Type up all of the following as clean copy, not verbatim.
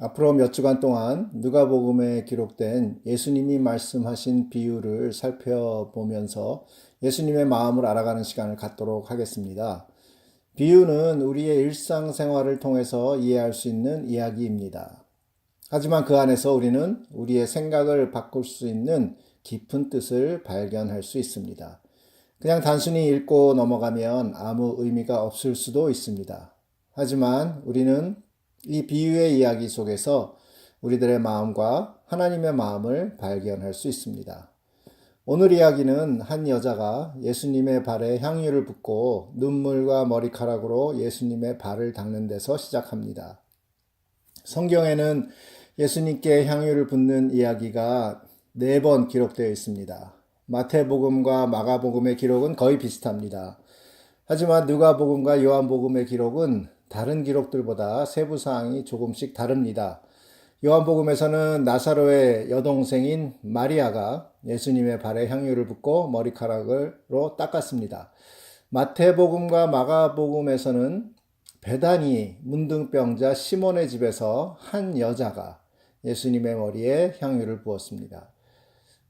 앞으로 몇 주간 동안 누가복음에 기록된 예수님이 말씀하신 비유를 살펴보면서 예수님의 마음을 알아가는 시간을 갖도록 하겠습니다. 비유는 우리의 일상생활을 통해서 이해할 수 있는 이야기입니다. 하지만 그 안에서 우리는 우리의 생각을 바꿀 수 있는 깊은 뜻을 발견할 수 있습니다. 그냥 단순히 읽고 넘어가면 아무 의미가 없을 수도 있습니다. 하지만 우리는 이 비유의 이야기 속에서 우리들의 마음과 하나님의 마음을 발견할 수 있습니다. 오늘 이야기는 한 여자가 예수님의 발에 향유를 붓고 눈물과 머리카락으로 예수님의 발을 닦는 데서 시작합니다. 성경에는 예수님께 향유를 붓는 이야기가 4번 기록되어 있습니다. 마태복음과 마가복음의 기록은 거의 비슷합니다. 하지만 누가복음과 요한복음의 기록은 다른 기록들보다 세부사항이 조금씩 다릅니다. 요한복음에서는 나사로의 여동생인 마리아가 예수님의 발에 향유를 붓고 머리카락으로 닦았습니다. 마태복음과 마가복음에서는 베다니 문둥병자 시몬의 집에서 한 여자가 예수님의 머리에 향유를 부었습니다.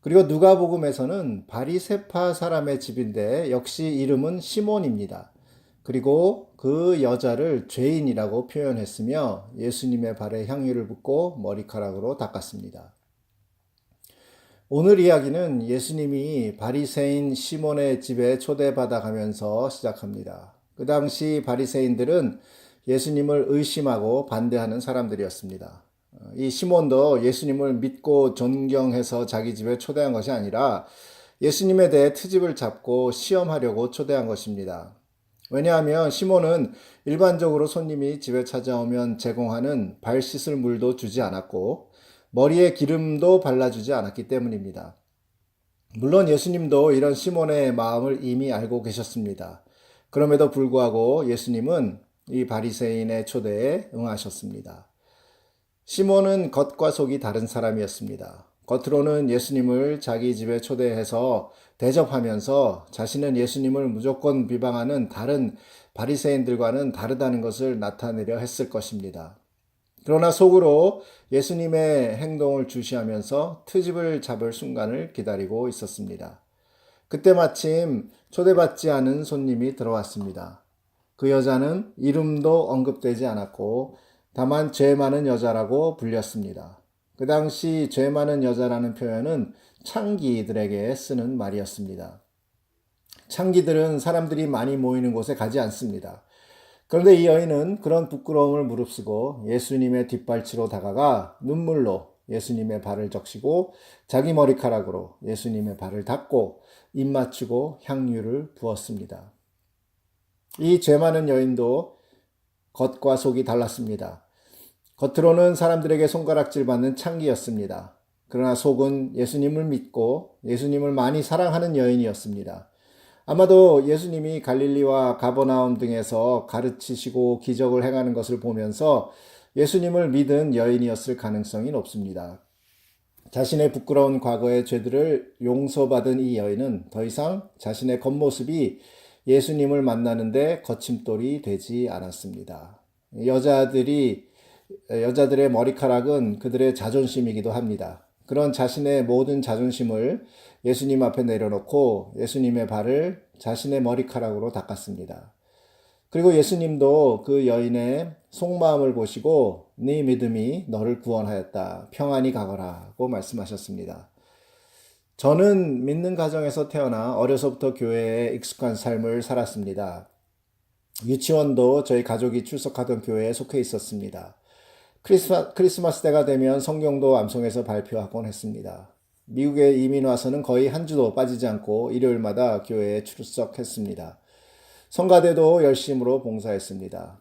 그리고 누가복음에서는 바리새파 사람의 집인데 역시 이름은 시몬입니다. 그리고 그 여자를 죄인이라고 표현했으며 예수님의 발에 향유를 붓고 머리카락으로 닦았습니다. 오늘 이야기는 예수님이 바리새인 시몬의 집에 초대받아 가면서 시작합니다. 그 당시 바리새인들은 예수님을 의심하고 반대하는 사람들이었습니다. 이 시몬도 예수님을 믿고 존경해서 자기 집에 초대한 것이 아니라 예수님에 대해 트집을 잡고 시험하려고 초대한 것입니다. 왜냐하면 시몬은 일반적으로 손님이 집에 찾아오면 제공하는 발 씻을 물도 주지 않았고 머리에 기름도 발라주지 않았기 때문입니다. 물론 예수님도 이런 시몬의 마음을 이미 알고 계셨습니다. 그럼에도 불구하고 예수님은 이 바리새인의 초대에 응하셨습니다. 시몬은 겉과 속이 다른 사람이었습니다. 겉으로는 예수님을 자기 집에 초대해서 대접하면서 자신은 예수님을 무조건 비방하는 다른 바리새인들과는 다르다는 것을 나타내려 했을 것입니다. 그러나 속으로 예수님의 행동을 주시하면서 트집을 잡을 순간을 기다리고 있었습니다. 그때 마침 초대받지 않은 손님이 들어왔습니다. 그 여자는 이름도 언급되지 않았고 다만 죄 많은 여자라고 불렸습니다. 그 당시 죄 많은 여자라는 표현은 창기들에게 쓰는 말이었습니다. 창기들은 사람들이 많이 모이는 곳에 가지 않습니다. 그런데 이 여인은 그런 부끄러움을 무릅쓰고 예수님의 뒷발치로 다가가 눈물로 예수님의 발을 적시고 자기 머리카락으로 예수님의 발을 닦고 입 맞추고 향유를 부었습니다. 이 죄 많은 여인도 겉과 속이 달랐습니다. 겉으로는 사람들에게 손가락질 받는 창기였습니다. 그러나 속은 예수님을 믿고 예수님을 많이 사랑하는 여인이었습니다. 아마도 예수님이 갈릴리와 가버나움 등에서 가르치시고 기적을 행하는 것을 보면서 예수님을 믿은 여인이었을 가능성이 높습니다. 자신의 부끄러운 과거의 죄들을 용서받은 이 여인은 더 이상 자신의 겉모습이 예수님을 만나는데 거침돌이 되지 않았습니다. 여자들의 머리카락은 그들의 자존심이기도 합니다. 그런 자신의 모든 자존심을 예수님 앞에 내려놓고 예수님의 발을 자신의 머리카락으로 닦았습니다. 그리고 예수님도 그 여인의 속마음을 보시고 네 믿음이 너를 구원하였다. 평안히 가거라고 말씀하셨습니다. 저는 믿는 가정에서 태어나 어려서부터 교회에 익숙한 삶을 살았습니다. 유치원도 저희 가족이 출석하던 교회에 속해 있었습니다. 크리스마스 때가 되면 성경도 암송해서 발표하곤 했습니다. 미국에 이민 와서는 거의 한 주도 빠지지 않고 일요일마다 교회에 출석했습니다. 성가대도 열심으로 봉사했습니다.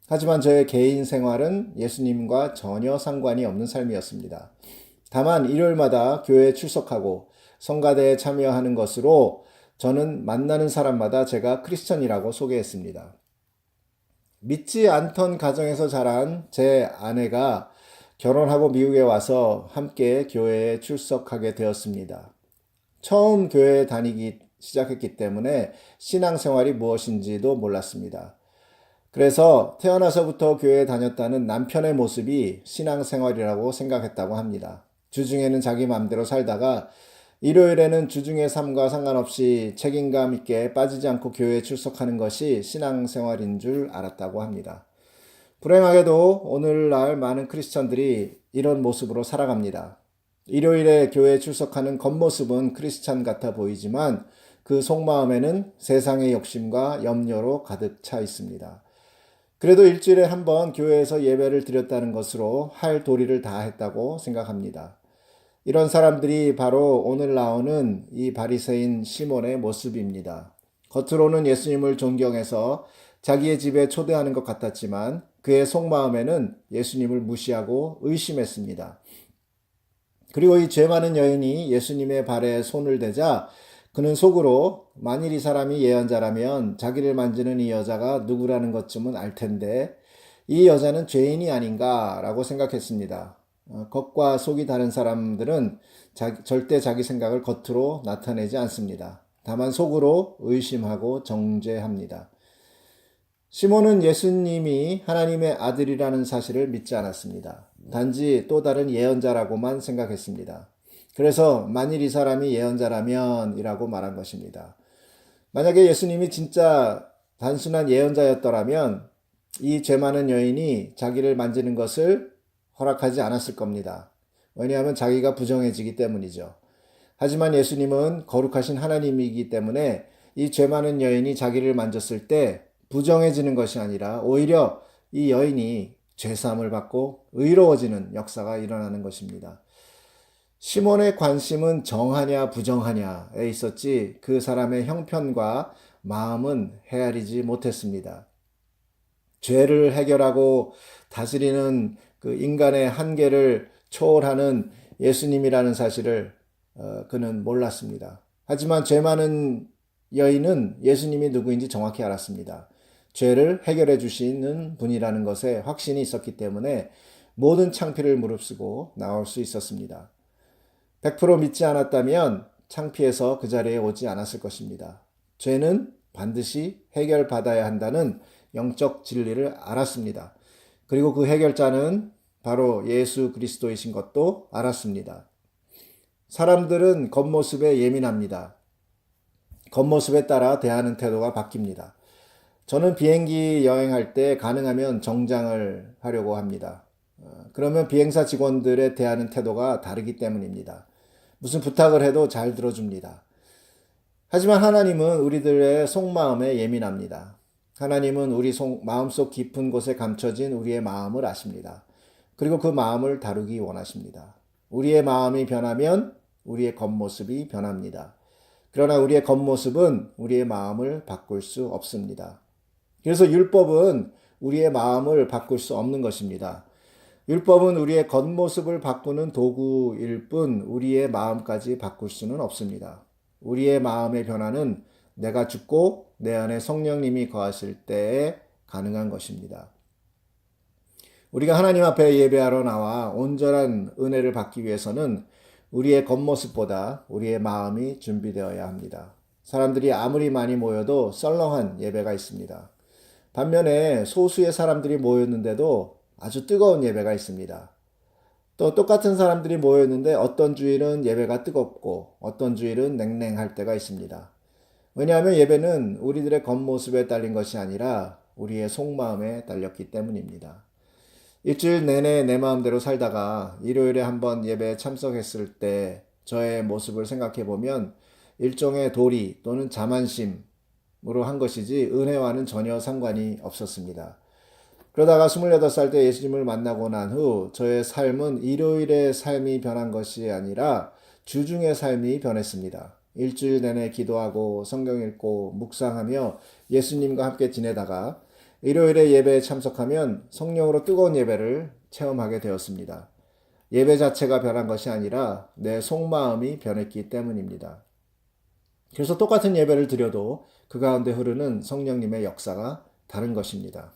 하지만 저의 개인 생활은 예수님과 전혀 상관이 없는 삶이었습니다. 다만 일요일마다 교회에 출석하고 성가대에 참여하는 것으로 저는 만나는 사람마다 제가 크리스천이라고 소개했습니다. 믿지 않던 가정에서 자란 제 아내가 결혼하고 미국에 와서 함께 교회에 출석하게 되었습니다. 처음 교회에 다니기 시작했기 때문에 신앙생활이 무엇인지도 몰랐습니다. 그래서 태어나서부터 교회에 다녔다는 남편의 모습이 신앙생활이라고 생각했다고 합니다. 주중에는 자기 마음대로 살다가 일요일에는 주중의 삶과 상관없이 책임감 있게 빠지지 않고 교회에 출석하는 것이 신앙생활인 줄 알았다고 합니다. 불행하게도 오늘날 많은 크리스천들이 이런 모습으로 살아갑니다. 일요일에 교회에 출석하는 겉모습은 크리스찬 같아 보이지만 그 속마음에는 세상의 욕심과 염려로 가득 차 있습니다. 그래도 일주일에 한 번 교회에서 예배를 드렸다는 것으로 할 도리를 다 했다고 생각합니다. 이런 사람들이 바로 오늘 나오는 이 바리새인 시몬의 모습입니다. 겉으로는 예수님을 존경해서 자기의 집에 초대하는 것 같았지만 그의 속마음에는 예수님을 무시하고 의심했습니다. 그리고 이 죄 많은 여인이 예수님의 발에 손을 대자 그는 속으로 만일 이 사람이 예언자라면 자기를 만지는 이 여자가 누구라는 것쯤은 알 텐데 이 여자는 죄인이 아닌가라고 생각했습니다. 겉과 속이 다른 사람들은 절대 자기 생각을 겉으로 나타내지 않습니다. 다만 속으로 의심하고 정죄합니다. 시몬은 예수님이 하나님의 아들이라는 사실을 믿지 않았습니다. 단지 또 다른 예언자라고만 생각했습니다. 그래서 만일 이 사람이 예언자라면 이라고 말한 것입니다. 만약에 예수님이 진짜 단순한 예언자였더라면 이 죄 많은 여인이 자기를 만지는 것을 허락하지 않았을 겁니다. 왜냐하면 자기가 부정해지기 때문이죠. 하지만 예수님은 거룩하신 하나님이기 때문에 이 죄 많은 여인이 자기를 만졌을 때 부정해지는 것이 아니라 오히려 이 여인이 죄사함을 받고 의로워지는 역사가 일어나는 것입니다. 시몬의 관심은 정하냐 부정하냐에 있었지 그 사람의 형편과 마음은 헤아리지 못했습니다. 죄를 해결하고 다스리는 그 인간의 한계를 초월하는 예수님이라는 사실을 그는 몰랐습니다. 하지만 죄 많은 여인은 예수님이 누구인지 정확히 알았습니다. 죄를 해결해 주시는 분이라는 것에 확신이 있었기 때문에 모든 창피를 무릅쓰고 나올 수 있었습니다. 100% 믿지 않았다면 창피해서 그 자리에 오지 않았을 것입니다. 죄는 반드시 해결받아야 한다는 영적 진리를 알았습니다. 그리고 그 해결자는 바로 예수 그리스도이신 것도 알았습니다. 사람들은 겉모습에 예민합니다. 겉모습에 따라 대하는 태도가 바뀝니다. 저는 비행기 여행할 때 가능하면 정장을 하려고 합니다. 그러면 비행사 직원들의 대하는 태도가 다르기 때문입니다. 무슨 부탁을 해도 잘 들어줍니다. 하지만 하나님은 우리들의 속마음에 예민합니다. 하나님은 우리 마음속 깊은 곳에 감춰진 우리의 마음을 아십니다. 그리고 그 마음을 다루기 원하십니다. 우리의 마음이 변하면 우리의 겉모습이 변합니다. 그러나 우리의 겉모습은 우리의 마음을 바꿀 수 없습니다. 그래서 율법은 우리의 마음을 바꿀 수 없는 것입니다. 율법은 우리의 겉모습을 바꾸는 도구일 뿐 우리의 마음까지 바꿀 수는 없습니다. 우리의 마음의 변화는 내가 죽고 내 안에 성령님이 거하실 때에 가능한 것입니다. 우리가 하나님 앞에 예배하러 나와 온전한 은혜를 받기 위해서는 우리의 겉모습보다 우리의 마음이 준비되어야 합니다. 사람들이 아무리 많이 모여도 썰렁한 예배가 있습니다. 반면에 소수의 사람들이 모였는데도 아주 뜨거운 예배가 있습니다. 또 똑같은 사람들이 모였는데 어떤 주일은 예배가 뜨겁고 어떤 주일은 냉랭할 때가 있습니다. 왜냐하면 예배는 우리들의 겉모습에 딸린 것이 아니라 우리의 속마음에 딸렸기 때문입니다. 일주일 내내 내 마음대로 살다가 일요일에 한번 예배에 참석했을 때 저의 모습을 생각해 보면 일종의 도리 또는 자만심으로 한 것이지 은혜와는 전혀 상관이 없었습니다. 그러다가 28살 때 예수님을 만나고 난 후 저의 삶은 일요일의 삶이 변한 것이 아니라 주중의 삶이 변했습니다. 일주일 내내 기도하고 성경 읽고 묵상하며 예수님과 함께 지내다가 일요일에 예배에 참석하면 성령으로 뜨거운 예배를 체험하게 되었습니다. 예배 자체가 변한 것이 아니라 내 속마음이 변했기 때문입니다. 그래서 똑같은 예배를 드려도 그 가운데 흐르는 성령님의 역사가 다른 것입니다.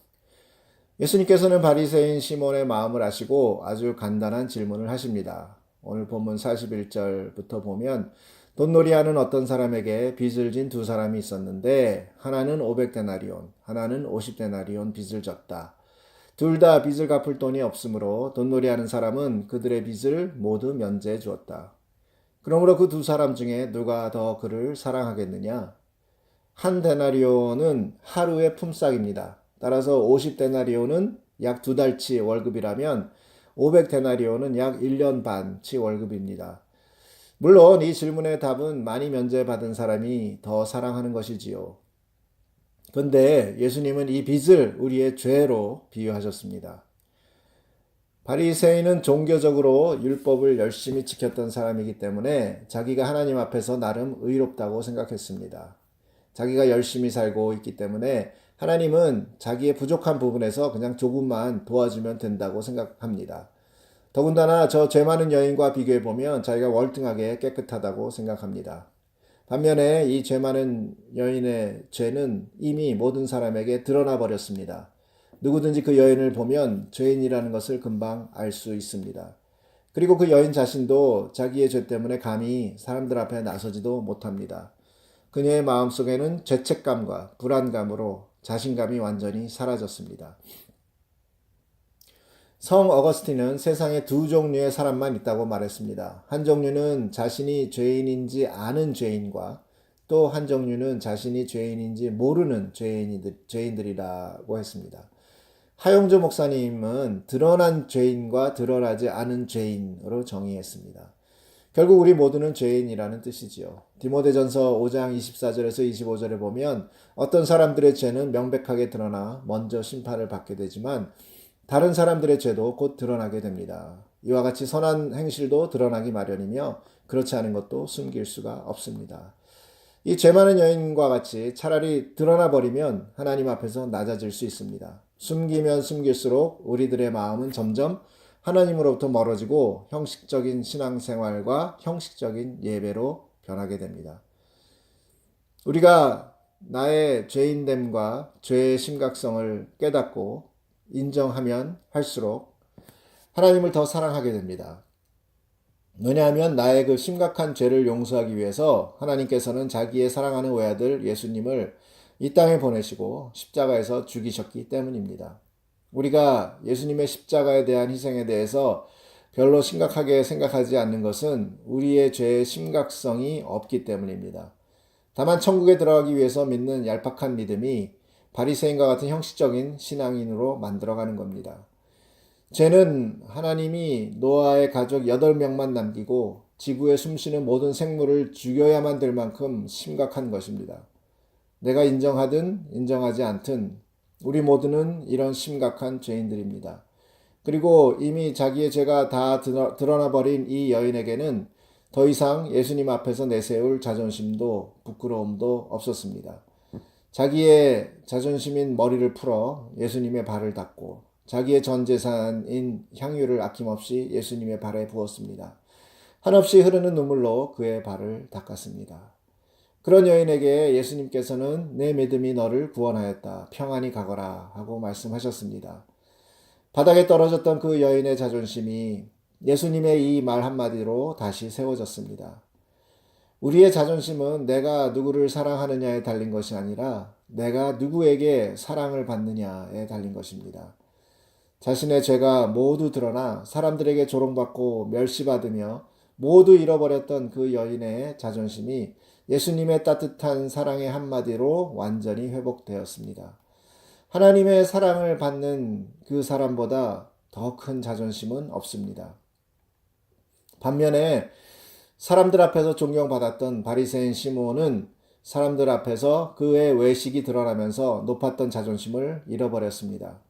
예수님께서는 바리새인 시몬의 마음을 아시고 아주 간단한 질문을 하십니다. 오늘 본문 41절부터 보면 돈놀이하는 어떤 사람에게 빚을 진 두 사람이 있었는데 하나는 500데나리온, 하나는 50데나리온 빚을 졌다. 둘 다 빚을 갚을 돈이 없으므로 돈놀이하는 사람은 그들의 빚을 모두 면제해 주었다. 그러므로 그 두 사람 중에 누가 더 그를 사랑하겠느냐? 한 데나리온은 하루의 품삯입니다. 따라서 50데나리온은 약 두 달치 월급이라면 500데나리온은 약 1년 반치 월급입니다. 물론 이 질문의 답은 많이 면제받은 사람이 더 사랑하는 것이지요. 그런데 예수님은 이 빚을 우리의 죄로 비유하셨습니다. 바리새인은 종교적으로 율법을 열심히 지켰던 사람이기 때문에 자기가 하나님 앞에서 나름 의롭다고 생각했습니다. 자기가 열심히 살고 있기 때문에 하나님은 자기의 부족한 부분에서 그냥 조금만 도와주면 된다고 생각합니다. 더군다나 저 죄 많은 여인과 비교해 보면 자기가 월등하게 깨끗하다고 생각합니다. 반면에 이 죄 많은 여인의 죄는 이미 모든 사람에게 드러나 버렸습니다. 누구든지 그 여인을 보면 죄인이라는 것을 금방 알 수 있습니다. 그리고 그 여인 자신도 자기의 죄 때문에 감히 사람들 앞에 나서지도 못합니다. 그녀의 마음속에는 죄책감과 불안감으로 자신감이 완전히 사라졌습니다. 성 어거스틴은 세상에 두 종류의 사람만 있다고 말했습니다. 한 종류는 자신이 죄인인지 아는 죄인과 또 한 종류는 자신이 죄인인지 모르는 죄인들이라고 했습니다. 하용조 목사님은 드러난 죄인과 드러나지 않은 죄인으로 정의했습니다. 결국 우리 모두는 죄인이라는 뜻이지요. 디모데전서 5장 24절에서 25절에 보면 어떤 사람들의 죄는 명백하게 드러나 먼저 심판을 받게 되지만 다른 사람들의 죄도 곧 드러나게 됩니다. 이와 같이 선한 행실도 드러나기 마련이며 그렇지 않은 것도 숨길 수가 없습니다. 이 죄 많은 여인과 같이 차라리 드러나 버리면 하나님 앞에서 낮아질 수 있습니다. 숨기면 숨길수록 우리들의 마음은 점점 하나님으로부터 멀어지고 형식적인 신앙생활과 형식적인 예배로 변하게 됩니다. 우리가 나의 죄인됨과 죄의 심각성을 깨닫고 인정하면 할수록 하나님을 더 사랑하게 됩니다. 왜냐하면 나의 그 심각한 죄를 용서하기 위해서 하나님께서는 자기의 사랑하는 외아들 예수님을 이 땅에 보내시고 십자가에서 죽이셨기 때문입니다. 우리가 예수님의 십자가에 대한 희생에 대해서 별로 심각하게 생각하지 않는 것은 우리의 죄의 심각성이 없기 때문입니다. 다만 천국에 들어가기 위해서 믿는 얄팍한 믿음이 바리새인과 같은 형식적인 신앙인으로 만들어가는 겁니다. 죄는 하나님이 노아의 가족 8명만 남기고 지구에 숨쉬는 모든 생물을 죽여야만 될 만큼 심각한 것입니다. 내가 인정하든 인정하지 않든 우리 모두는 이런 심각한 죄인들입니다. 그리고 이미 자기의 죄가 다 드러나 버린 이 여인에게는 더 이상 예수님 앞에서 내세울 자존심도 부끄러움도 없었습니다. 자기의 자존심인 머리를 풀어 예수님의 발을 닦고 자기의 전 재산인 향유를 아낌없이 예수님의 발에 부었습니다. 한없이 흐르는 눈물로 그의 발을 닦았습니다. 그런 여인에게 예수님께서는 내 믿음이 너를 구원하였다. 평안히 가거라 하고 말씀하셨습니다. 바닥에 떨어졌던 그 여인의 자존심이 예수님의 이 말 한마디로 다시 세워졌습니다. 우리의 자존심은 내가 누구를 사랑하느냐에 달린 것이 아니라 내가 누구에게 사랑을 받느냐에 달린 것입니다. 자신의 죄가 모두 드러나 사람들에게 조롱받고 멸시받으며 모두 잃어버렸던 그 여인의 자존심이 예수님의 따뜻한 사랑의 한마디로 완전히 회복되었습니다. 하나님의 사랑을 받는 그 사람보다 더 큰 자존심은 없습니다. 반면에 사람들 앞에서 존경받았던 바리새인 시몬은 사람들 앞에서 그의 외식이 드러나면서 높았던 자존심을 잃어버렸습니다.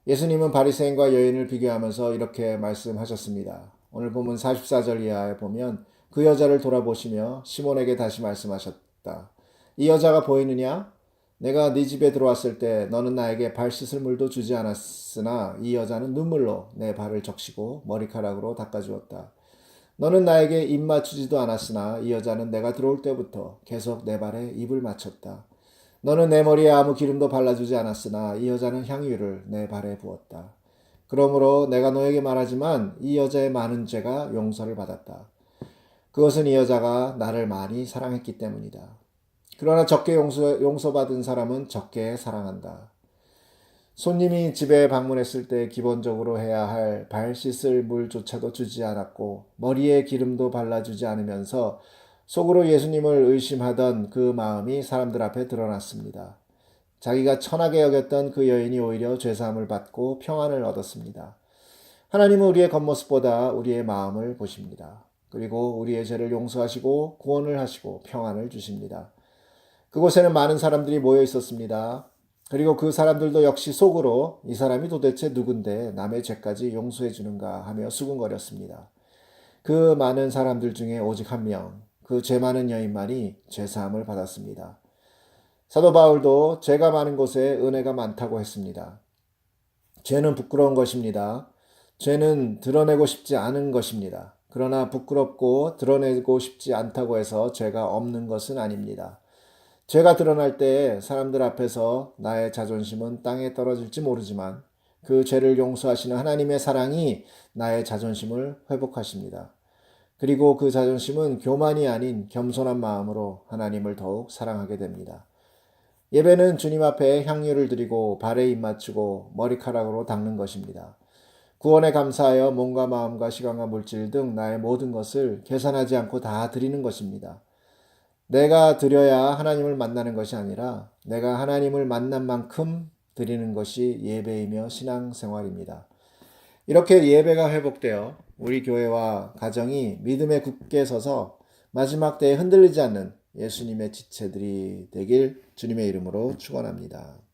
예수님은 바리새인과 여인을 비교하면서 이렇게 말씀하셨습니다. 오늘 본문 44절 이하에 보면 그 여자를 돌아보시며 시몬에게 다시 말씀하셨다. 이 여자가 보이느냐? 내가 네 집에 들어왔을 때 너는 나에게 발 씻을 물도 주지 않았으나 이 여자는 눈물로 내 발을 적시고 머리카락으로 닦아주었다. 너는 나에게 입 맞추지도 않았으나 이 여자는 내가 들어올 때부터 계속 내 발에 입을 맞췄다. 너는 내 머리에 아무 기름도 발라주지 않았으나 이 여자는 향유를 내 발에 부었다. 그러므로 내가 너에게 말하지만 이 여자의 많은 죄가 용서를 받았다. 그것은 이 여자가 나를 많이 사랑했기 때문이다. 그러나 적게 용서받은 사람은 적게 사랑한다. 손님이 집에 방문했을 때 기본적으로 해야 할 발 씻을 물조차도 주지 않았고 머리에 기름도 발라주지 않으면서 속으로 예수님을 의심하던 그 마음이 사람들 앞에 드러났습니다. 자기가 천하게 여겼던 그 여인이 오히려 죄사함을 받고 평안을 얻었습니다. 하나님은 우리의 겉모습보다 우리의 마음을 보십니다. 그리고 우리의 죄를 용서하시고 구원을 하시고 평안을 주십니다. 그곳에는 많은 사람들이 모여 있었습니다. 그리고 그 사람들도 역시 속으로 이 사람이 도대체 누군데 남의 죄까지 용서해 주는가 하며 수군거렸습니다. 그 많은 사람들 중에 오직 한 명, 그 죄 많은 여인만이 죄사함을 받았습니다. 사도 바울도 죄가 많은 곳에 은혜가 많다고 했습니다. 죄는 부끄러운 것입니다. 죄는 드러내고 싶지 않은 것입니다. 그러나 부끄럽고 드러내고 싶지 않다고 해서 죄가 없는 것은 아닙니다. 죄가 드러날 때 사람들 앞에서 나의 자존심은 땅에 떨어질지 모르지만 그 죄를 용서하시는 하나님의 사랑이 나의 자존심을 회복하십니다. 그리고 그 자존심은 교만이 아닌 겸손한 마음으로 하나님을 더욱 사랑하게 됩니다. 예배는 주님 앞에 향유를 드리고 발에 입 맞추고 머리카락으로 닦는 것입니다. 구원에 감사하여 몸과 마음과 시간과 물질 등 나의 모든 것을 계산하지 않고 다 드리는 것입니다. 내가 드려야 하나님을 만나는 것이 아니라 내가 하나님을 만난 만큼 드리는 것이 예배이며 신앙생활입니다. 이렇게 예배가 회복되어 우리 교회와 가정이 믿음에 굳게 서서 마지막 때에 흔들리지 않는 예수님의 지체들이 되길 주님의 이름으로 축원합니다.